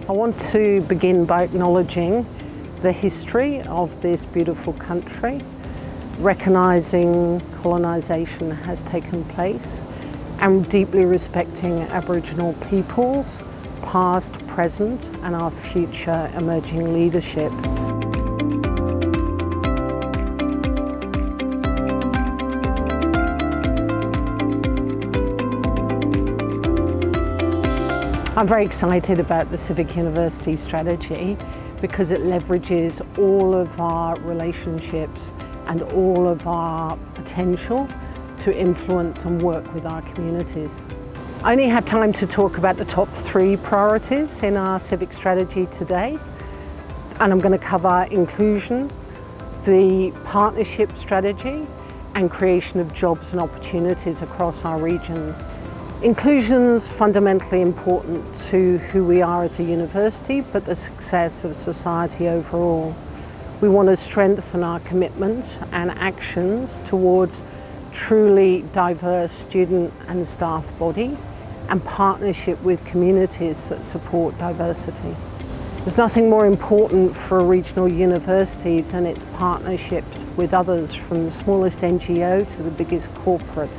I want to begin by acknowledging the history of this beautiful country, recognising colonisation has taken place and deeply respecting Aboriginal peoples, past, present and our future emerging leadership. I'm very excited about the Civic University strategy because it leverages all of our relationships and all of our potential to influence and work with our communities. I only had time to talk about the top 3 priorities in our civic strategy today, and I'm going to cover inclusion, the partnership strategy and creation of jobs and opportunities across our regions. Inclusion is fundamentally important to who we are as a university, but the success of society overall. We want to strengthen our commitment and actions towards truly diverse student and staff body and partnership with communities that support diversity. There's nothing more important for a regional university than its partnerships with others, from the smallest NGO to the biggest corporate.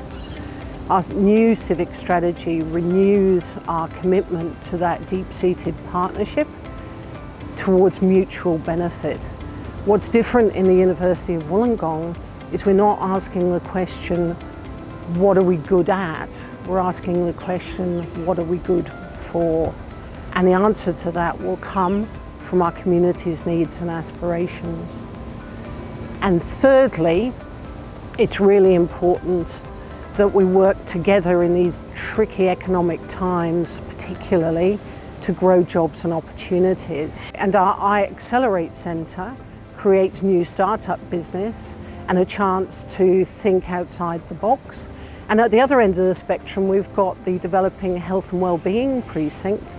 Our new civic strategy renews our commitment to that deep-seated partnership towards mutual benefit. What's different in the University of Wollongong is we're not asking the question, what are we good at? We're asking the question, what are we good for? And the answer to that will come from our community's needs and aspirations. And thirdly, it's really important that we work together in these tricky economic times, particularly to grow jobs and opportunities. And our iAccelerate Centre creates new startup business and a chance to think outside the box. And at the other end of the spectrum, we've got the developing health and wellbeing precinct,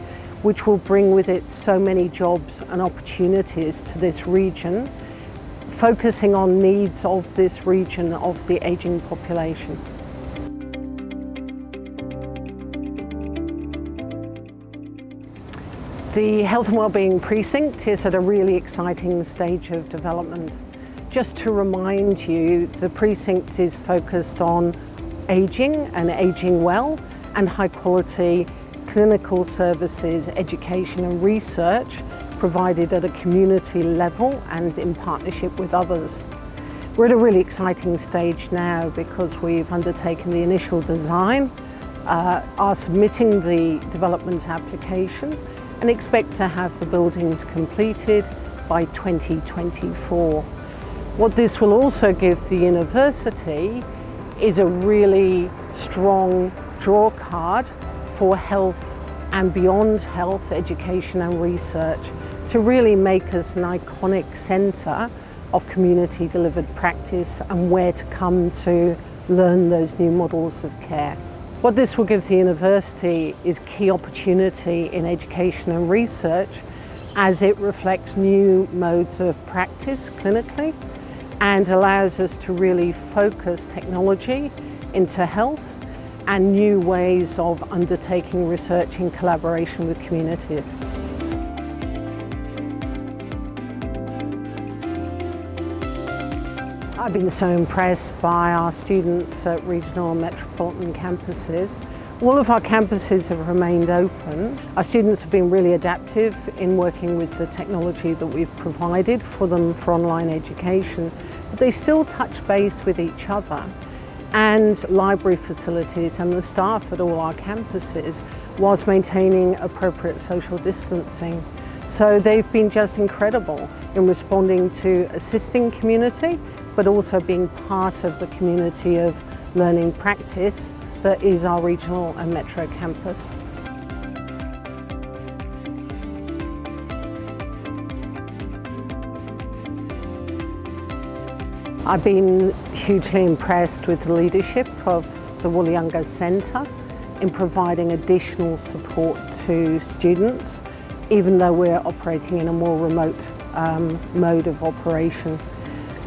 which will bring with it so many jobs and opportunities to this region, focusing on needs of this region of the ageing population. The Health and Wellbeing Precinct is at a really exciting stage of development. Just to remind you, the precinct is focused on ageing and ageing well and high quality clinical services, education and research provided at a community level and in partnership with others. We're at a really exciting stage now because we've undertaken the initial design, are submitting the development application and expect to have the buildings completed by 2024. What this will also give the university is a really strong draw card for health and beyond health, education and research to really make us an iconic centre of community delivered practice and where to come to learn those new models of care. What this will give the university is key opportunity in education and research as it reflects new modes of practice clinically and allows us to really focus technology into health and new ways of undertaking research in collaboration with communities. I've been so impressed by our students at regional and metropolitan campuses. All of our campuses have remained open. Our students have been really adaptive in working with the technology that we've provided for them for online education, but they still touch base with each other. And library facilities and the staff at all our campuses whilst maintaining appropriate social distancing. So they've been just incredible in responding to assisting community, but also being part of the community of learning practice that is our regional and metro campus. I've been hugely impressed with the leadership of the Woollyunga Centre in providing additional support to students, even though we're operating in a more remote mode of operation.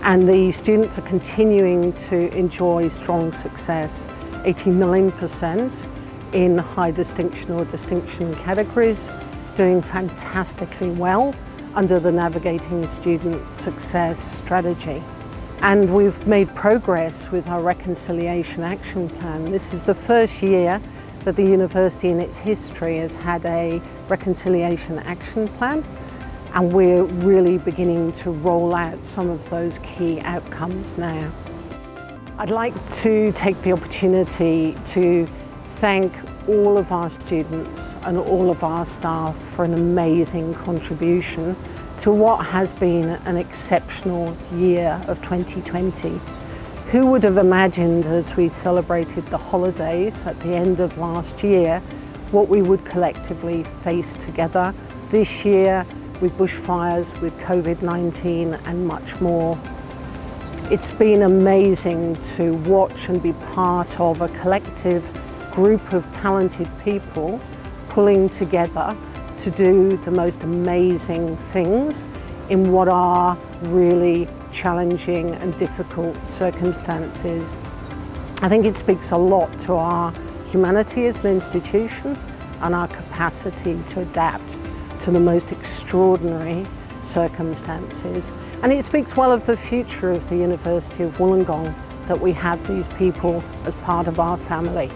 And the students are continuing to enjoy strong success, 89% in high distinction or distinction categories, doing fantastically well under the Navigating Student Success strategy. And we've made progress with our Reconciliation Action Plan. This is the first year that the university in its history has had a Reconciliation Action Plan, and we're really beginning to roll out some of those key outcomes now. I'd like to take the opportunity to thank all of our students and all of our staff for an amazing contribution to what has been an exceptional year of 2020. Who would have imagined, as we celebrated the holidays at the end of last year, what we would collectively face together this year with bushfires, with COVID-19 and much more. It's been amazing to watch and be part of a collective group of talented people pulling together to do the most amazing things in what are really challenging and difficult circumstances. I think it speaks a lot to our humanity as an institution and our capacity to adapt to the most extraordinary circumstances. And it speaks well of the future of the University of Wollongong that we have these people as part of our family.